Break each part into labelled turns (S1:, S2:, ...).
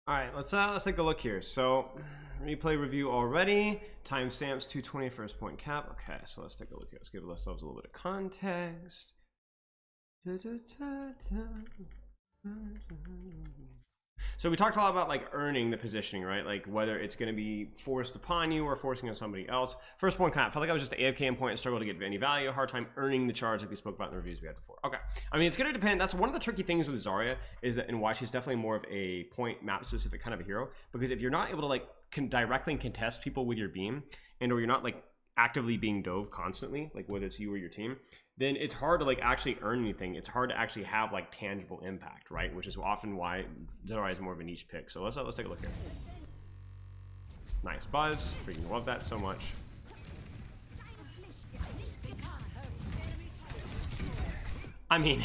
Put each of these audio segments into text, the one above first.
S1: All right, let's take a look here. So replay review already. Timestamps 220 first point cap. Okay, so let's take a look here. Let's give ourselves a little bit of context. So we talked a lot about like earning the positioning, right? Like whether it's going to be forced upon you or forcing on somebody else. First point kind of felt like I was just an AFK point and struggled to get any value. Hard time earning the charge like we spoke about in the reviews we had before. Okay, I mean it's going to depend. That's one of the tricky things with Zarya is that and why she's definitely more of a point map specific kind of a hero, because if you're not able to like directly contest people with your beam, and or you're not like actively being dove constantly, like whether it's you or your team, then it's hard to like actually earn anything. It's hard to actually have like tangible impact, right? Which is often why Zarya is more of a niche pick. So let's take a look here. Nice buzz. Freaking love that so much. I mean,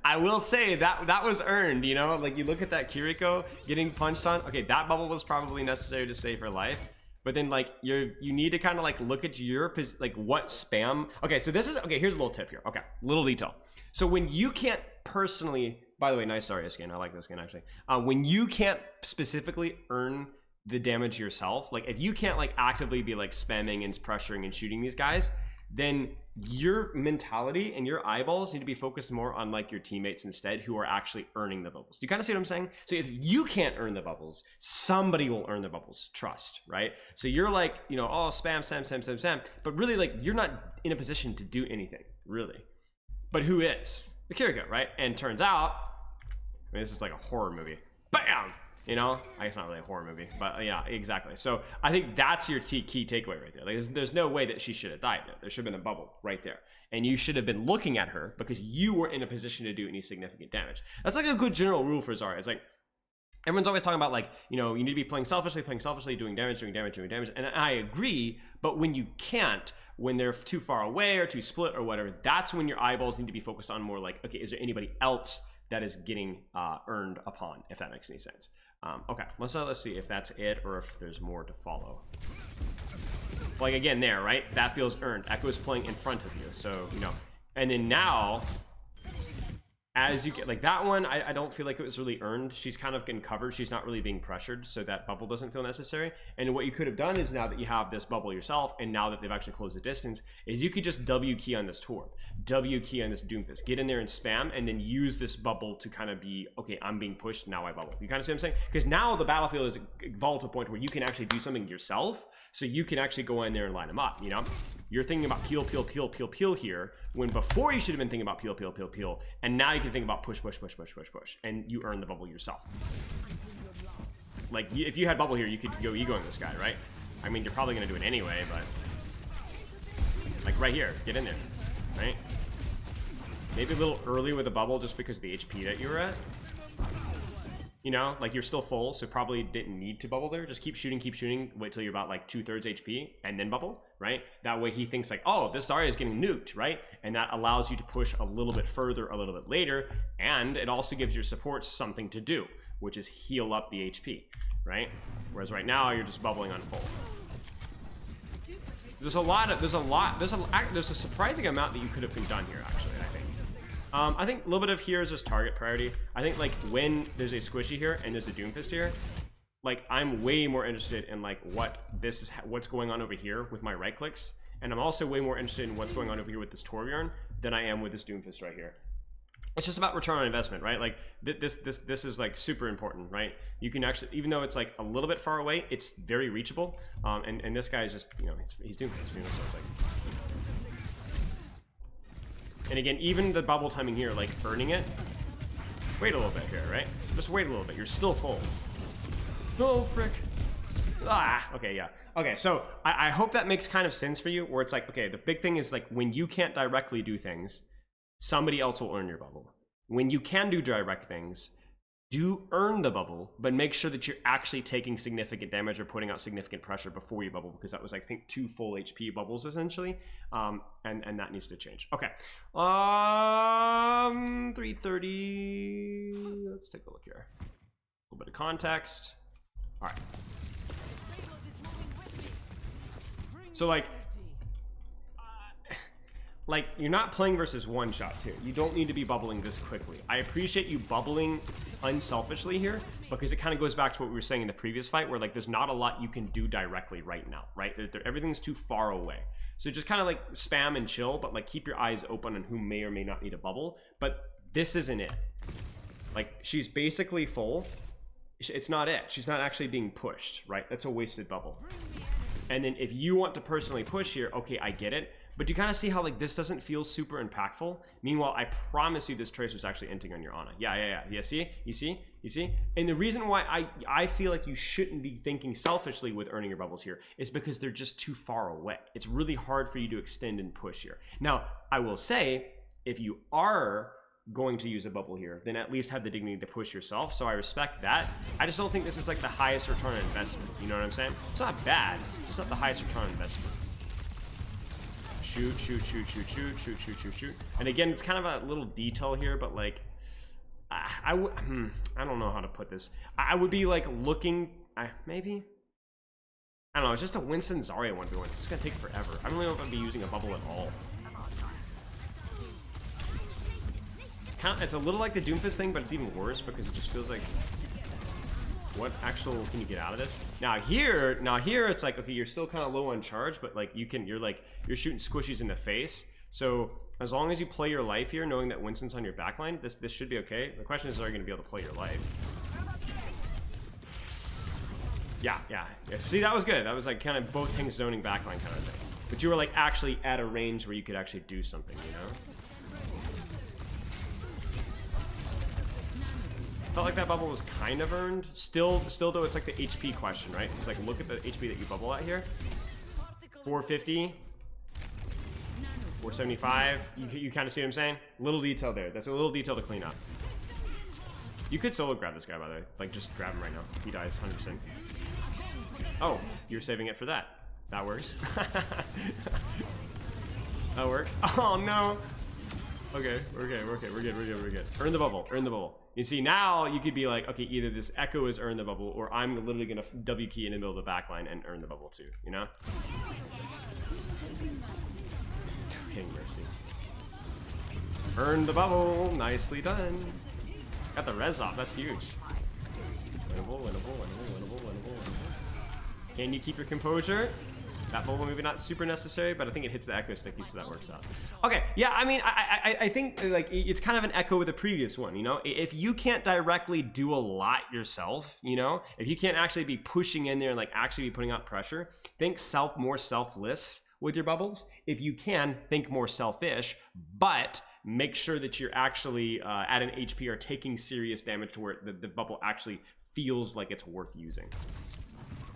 S1: I will say that was earned, you know? Like you look at that Kiriko getting punched on. Okay, that bubble was probably necessary to save her life. But then like you need to kind of like look at your like what spam. Okay, so this is okay. Here's a little tip here. Okay, little detail. So when you can't personally, by the way, nice Zarya skin. I like this skin actually. When you can't specifically earn the damage yourself, like if you can't like actively be like spamming and pressuring and shooting these guys, then your mentality and your eyeballs need to be focused more on like your teammates instead, who are actually earning the bubbles. Do you kind of see what I'm saying? So if you can't earn the bubbles, somebody will earn the bubbles. Trust, right? So you're like, you know, oh, spam, but really like you're not in a position to do anything really. But who is? The Kiriko, right? And turns out, I mean, this is like a horror movie. Bam! You know, I guess not really a horror movie, but yeah, exactly. So I think that's your key takeaway right there. Like, there's no way that she should have died there. There should have been a bubble right there, and you should have been looking at her because you were in a position to do any significant damage. That's like a good general rule for Zarya. It's like everyone's always talking about like, you know, you need to be playing selfishly, doing damage, and I agree. But when you can't, when they're too far away or too split or whatever, that's when your eyeballs need to be focused on more like, okay, is there anybody else that is getting earned upon, if that makes any sense. Okay, let's see if that's it or if there's more to follow. Like again there, right? That feels earned. Echo's playing in front of you, so you know. And then now, as you get like that one, I don't feel like it was really earned. She's kind of getting covered. She's not really being pressured, so that bubble doesn't feel necessary. And what you could have done is now that you have this bubble yourself, and now that they've actually closed the distance, is you could just W key on this Torb, W key on this Doomfist, get in there and spam, and then use this bubble to kind of be, okay, I'm being pushed, now I bubble. You kind of see what I'm saying? Because now the battlefield is evolved to a point where you can actually do something yourself, so you can actually go in there and line them up, you know? You're thinking about peel here, when before you should have been thinking about peel, and now you can think about push, and you earn the bubble yourself. Like, if you had bubble here, you could go egoing this guy, right? I mean, you're probably going to do it anyway, but... like, right here, get in there, right? Maybe a little early with a bubble just because of the HP that you were at. You know, like you're still full, so probably didn't need to bubble there. Just keep shooting, wait till you're about like 2/3 HP, and then bubble, right? That way he thinks like, oh, this Zarya is getting nuked, right? And that allows you to push a little bit further, a little bit later, and it also gives your supports something to do, which is heal up the HP, right? Whereas right now, you're just bubbling on full. There's a surprising amount that you could have been done here, actually, I think. I think a little bit of here is just target priority. I think like when there's a squishy here and there's a Doomfist here, like I'm way more interested in like what's going on over here with my right clicks, and I'm also way more interested in what's going on over here with this Torbjorn than I am with this Doomfist right here. It's just about return on investment, right? Like this is like super important, right? You can actually, even though it's like a little bit far away, it's very reachable. And this guy is just, you know, he's Doomfist, you know, so it's like. And again, even the bubble timing here, like earning it, wait a little bit here, right? Just wait a little bit. You're still full. Oh, frick. Ah, okay, yeah. Okay, so I hope that makes kind of sense for you, where it's like, okay, the big thing is like when you can't directly do things, somebody else will earn your bubble. When you can do direct things, do earn the bubble, but make sure that you're actually taking significant damage or putting out significant pressure before you bubble, because that was, I think, 2 full HP bubbles essentially, and that needs to change. Okay, 330. Let's take a look here. A little bit of context. All right. So like like, you're not playing versus one shots here. You don't need to be bubbling this quickly. I appreciate you bubbling unselfishly here, because it kind of goes back to what we were saying in the previous fight, where like there's not a lot you can do directly right now, right? Everything's too far away. So just kind of like spam and chill, but like keep your eyes open on who may or may not need a bubble. But this isn't it. Like, she's basically full. It's not it. She's not actually being pushed, right? That's a wasted bubble. And then if you want to personally push here, okay, I get it. But you kind of see how like this doesn't feel super impactful. Meanwhile, I promise you this trace was actually inting on your Ana. Yeah. See? You see? And the reason why I feel like you shouldn't be thinking selfishly with earning your bubbles here is because they're just too far away. It's really hard for you to extend and push here. Now, I will say, if you are going to use a bubble here, then at least have the dignity to push yourself. So I respect that. I just don't think this is like the highest return on investment. You know what I'm saying? It's not bad, just not the highest return on investment. Shoot. And again, it's kind of a little detail here, but like, I don't know how to put this. I would be like looking, maybe? I don't know, it's just a Winston Zarya 1v1. It's just gonna take forever. I don't really know if I'd be using a bubble at all. It's a little like the Doomfist thing, but it's even worse because it just feels like, what actual can you get out of this? Now here it's like, okay, you're still kind of low on charge, but like you're shooting squishies in the face. So as long as you play your life here, knowing that Winston's on your backline, this should be okay. The question is, are you going to be able to play your life? Yeah. See, that was good. That was like kind of both things zoning backline kind of thing. But you were like actually at a range where you could actually do something, you know? Felt like that bubble was kind of earned. Still though, it's like the HP question, right? It's like, look at the HP that you bubble at here. 450. 475. You kind of see what I'm saying? Little detail there. That's a little detail to clean up. You could solo grab this guy, by the way. Like, just grab him right now. He dies 100%. Oh, you're saving it for that. That works. That works. Oh, no. Okay, we're good. Earn the bubble. You see, now you could be like, okay, either this Echo is earn the bubble, or I'm literally gonna W key in the middle of the backline and earn the bubble too, you know? King mercy. Earn the bubble, nicely done. Got the res off, that's huge. Winnable. Can you keep your composure? That bubble maybe not super necessary, but I think it hits the Echo sticky, so that works out. Okay, yeah, I mean, I think like it's kind of an echo with the previous one, you know? If you can't directly do a lot yourself, you know? If you can't actually be pushing in there and like actually be putting out pressure, think more selfless with your bubbles. If you can, think more selfish, but make sure that you're actually at an HP or taking serious damage to where the bubble actually feels like it's worth using.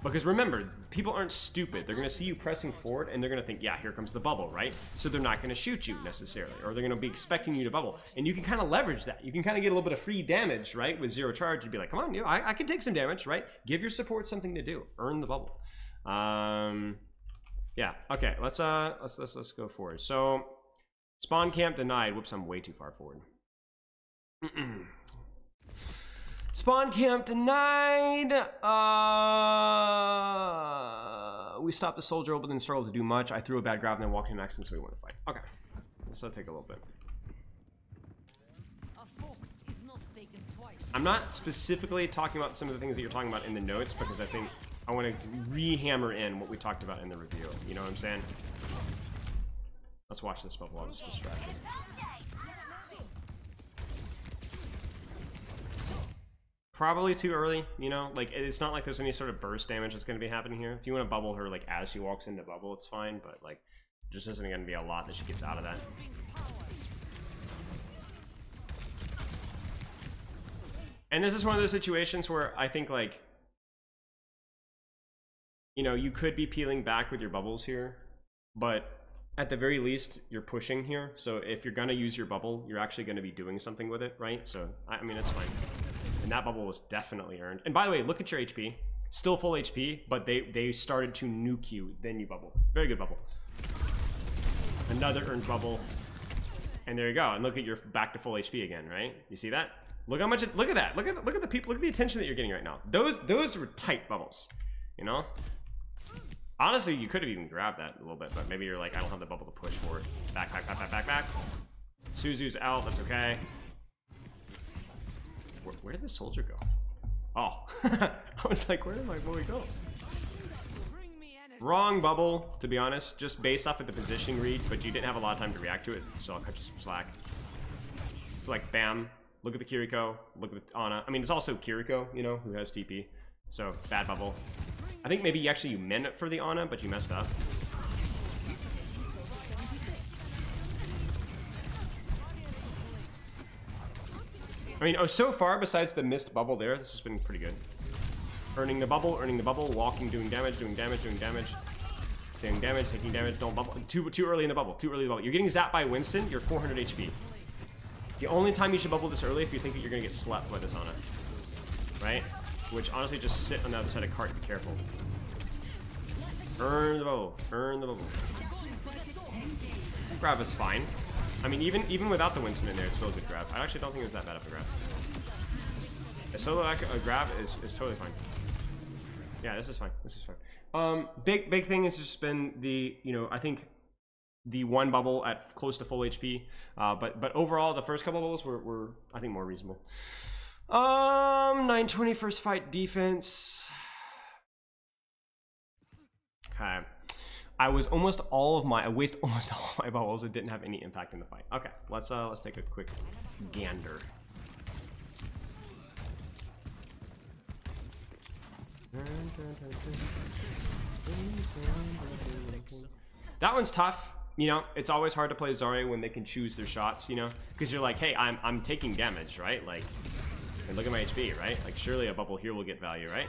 S1: Because remember, people aren't stupid. They're going to see you pressing forward and they're going to think, yeah, here comes the bubble, right? So they're not going to shoot you necessarily, or they're going to be expecting you to bubble. And you can kind of leverage that. You can kind of get a little bit of free damage, right? With zero charge, you'd be like, come on, I can take some damage, right? Give your support something to do. Earn the bubble. Yeah, okay, let's go forward. So, spawn camp denied. Whoops, I'm way too far forward. Spawn camp denied. We stopped the soldier, but didn't struggle to do much. I threw a bad grab and then walked him next, and so we won the fight. Okay, so take a little bit. I'm not specifically talking about some of the things that you're talking about in the notes because I think I want to re-hammer in what we talked about in the review. You know what I'm saying? Let's watch this bubble. I was distracted. Probably too early, you know? Like, it's not like there's any sort of burst damage that's going to be happening here. If you want to bubble her, like, as she walks into bubble, it's fine. But, like, just isn't going to be a lot that she gets out of that. And this is one of those situations where I think, like, you know, you could be peeling back with your bubbles here, but at the very least, you're pushing here. So if you're going to use your bubble, you're actually going to be doing something with it, right? So, I mean, it's fine. And that bubble was definitely earned. And by the way, look at your HP. Still full HP, but they started to nuke you, then you bubble. Very good bubble. Another earned bubble. And there you go. And look at your back to full HP again, right? You see that? Look how much look at that. Look at the people, look at the attention that you're getting right now. Those were tight bubbles. You know? Honestly, you could have even grabbed that a little bit, but maybe you're like, I don't have the bubble to push forward. Back, back, back, back, back, back. Suzu's out, that's okay. Where did the soldier go? Oh, I was like, where did my boy go? Wrong bubble, to be honest, just based off of the positioning read, but you didn't have a lot of time to react to it, so I'll cut you some slack. So like, bam, look at the Kiriko, look at the Ana. I mean, it's also Kiriko, you know, who has TP, so bad bubble. I think maybe you meant it for the Ana, but you messed up. I mean, oh, so far, besides the missed bubble there, this has been pretty good. Earning the bubble, walking, doing damage, taking damage, don't bubble. Too early in the bubble, You're getting zapped by Winston, you're 400 HP. The only time you should bubble this early if you think that you're gonna get slept by this Ana. Right? Which, honestly, just sit on the other side of cart, be careful. Earn the bubble, Grab is fine. I mean, even without the Winston in there, it's still a good grab. I actually don't think it was that bad of a grab. A solo grab is totally fine. Yeah, this is fine. Big thing has just been the, you know, I think the one bubble at close to full HP. But overall, the first couple bubbles were I think more reasonable. 920 first fight defense. Okay. I wasted almost all of my bubbles. It didn't have any impact in the fight. Okay, let's take a quick gander. That one's tough. You know, it's always hard to play Zarya when they can choose their shots, you know, because you're like, hey, I'm taking damage, right? Like, and look at my HP, right? Like, surely a bubble here will get value, right?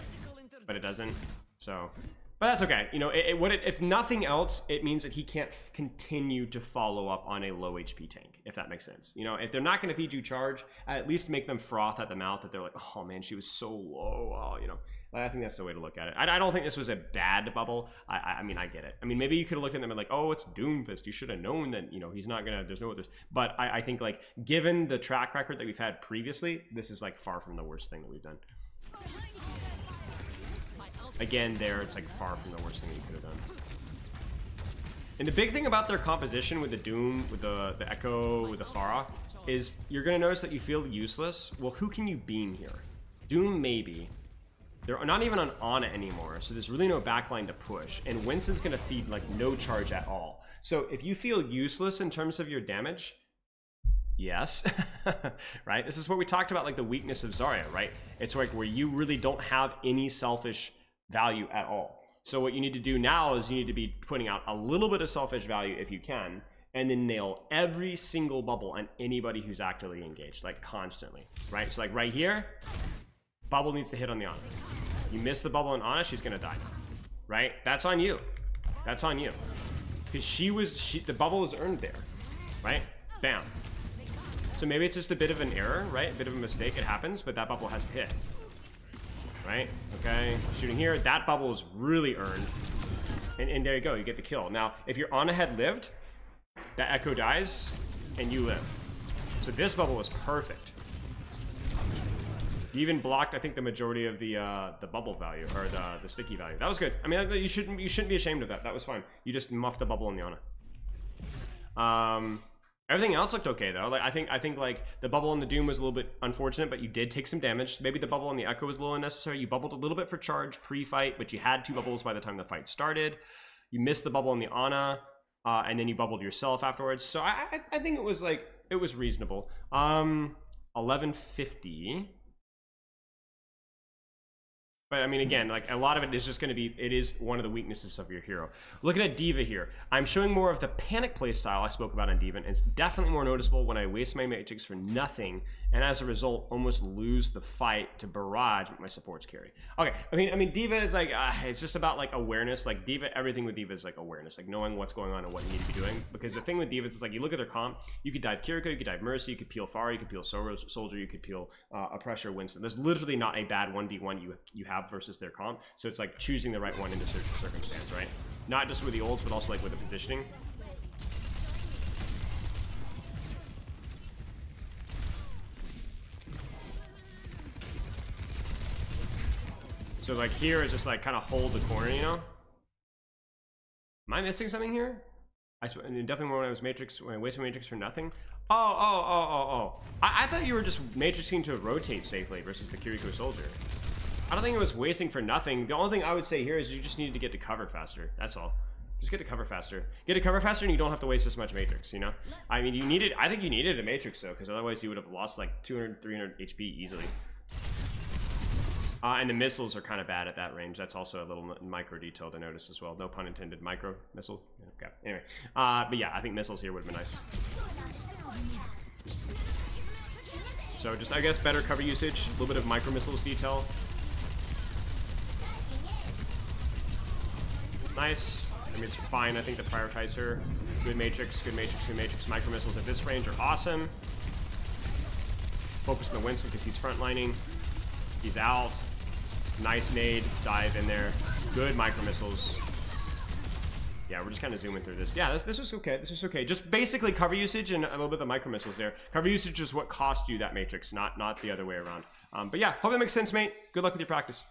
S1: But it doesn't. So, but that's okay. You know, if nothing else, it means that he can't continue to follow up on a low HP tank, if that makes sense. You know, if they're not going to feed you charge, at least make them froth at the mouth that they're like, oh man, she was so low. Oh, you know. I think that's the way to look at it. I don't think this was a bad bubble. I mean, I get it. I mean, maybe you could have looked at them and like, oh, it's Doomfist. You should have known that, you know, he's not gonna, there's no others. But I think, like, given the track record that we've had previously, this is like far from the worst thing that we've done. Again, it's like far from the worst thing that you could have done. And the big thing about their composition with the Doom, with the Echo, with the Pharah, is you're gonna notice that you feel useless. Well, who can you beam here? Doom, maybe. They're not even on Ana anymore, so there's really no backline to push. And Winston's going to feed, like, no charge at all. So if you feel useless in terms of your damage, yes, right? This is what we talked about, like, the weakness of Zarya, right? It's like where you really don't have any selfish value at all. So what you need to do now is you need to be putting out a little bit of selfish value if you can, and then nail every single bubble on anybody who's actively engaged, like, constantly, right? So, like, right here, bubble needs to hit on the Ana. You miss the bubble on Ana, she's gonna die, right? That's on you. That's on you. Because the bubble was earned there, right? Bam. So maybe it's just a bit of an error, right? A bit of a mistake. It happens, but that bubble has to hit, right? Okay, shooting here. That bubble is really earned, and there you go. You get the kill. Now, if your Ana had lived, that Echo dies, and you live. So this bubble was perfect. You even blocked, I think, the majority of the bubble value, or the sticky value. That was good. I mean, you shouldn't be ashamed of that. That was fine. You just muffed the bubble in the Ana. Everything else looked okay though. Like I think like the bubble on the Doom was a little bit unfortunate, but you did take some damage. Maybe the bubble on the Echo was a little unnecessary. You bubbled a little bit for charge pre-fight, but you had 2 bubbles by the time the fight started. You missed the bubble on the Ana, and then you bubbled yourself afterwards. So I think it was like, it was reasonable. 1150. But I mean, again, like a lot of it is just going to be, it is one of the weaknesses of your hero. Looking at D.Va here, I'm showing more of the panic play style I spoke about on D.Va, and it's definitely more noticeable when I waste my matrix for nothing, and as a result, almost lose the fight to barrage what my supports carry. Okay, I mean, D.Va is like, it's just about like awareness. Like D.Va, everything with D.Va is like awareness, like knowing what's going on and what you need to be doing. Because the thing with D.Va is like, you look at their comp, you could dive Kiriko, you could dive Mercy, you could peel Pharah, you could peel Soldier, you could peel a Pressure Winston. There's literally not a bad 1v1 you have versus their comp. So it's like choosing the right one in the circumstance, right? Not just with the ults, but also like with the positioning. So like here is just like kind of hold the corner, you know? Am I missing something here? Definitely more when I was Matrix, when I wasted Matrix for nothing. Oh. I thought you were just Matrixing to rotate safely versus the Kiriko Soldier. I don't think it was wasting for nothing. The only thing I would say here is you just needed to get to cover faster. That's all. Just get to cover faster. Get to cover faster and you don't have to waste this much Matrix, you know? I mean, you needed, I think you needed a Matrix though, because otherwise you would have lost like 200, 300 HP easily. And the missiles are kind of bad at that range. That's also a little micro detail to notice as well. No pun intended, micro missile. Okay, anyway. But yeah, I think missiles here would have been nice. So just, I guess, better cover usage, a little bit of micro missiles detail. Nice. I mean, it's fine, I think, to prioritize her. Good Matrix, good Matrix, good Matrix. Micro missiles at this range are awesome. Focus on the Winston because he's frontlining. He's out. Nice nade, dive in there. Good micro missiles. Yeah, we're just kind of zooming through this. Yeah, this is okay. This is okay. Just basically cover usage and a little bit of the micro missiles there. Cover usage is what cost you that Matrix, not the other way around. But yeah, hope that makes sense, mate. Good luck with your practice.